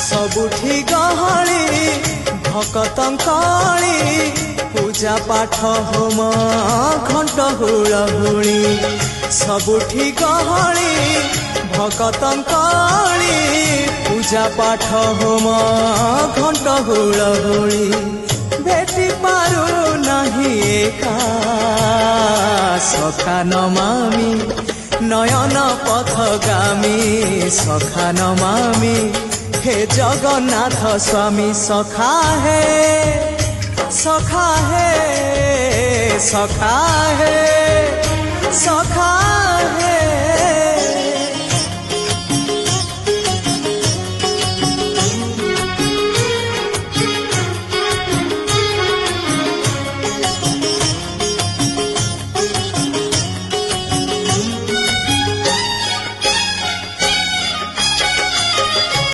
सबुठी गहली भकतंकली पूजा पाठ होम घंट हुलहुली सबुठी गहली भकतंकली पूजा पाठ होम घंट हुलहुली भेटी पारू नहीं एका सखा नमामि नयन पथगामी सखा नमामि हे जगन्नाथ स्वामी सखा है सखा है सखा है सखा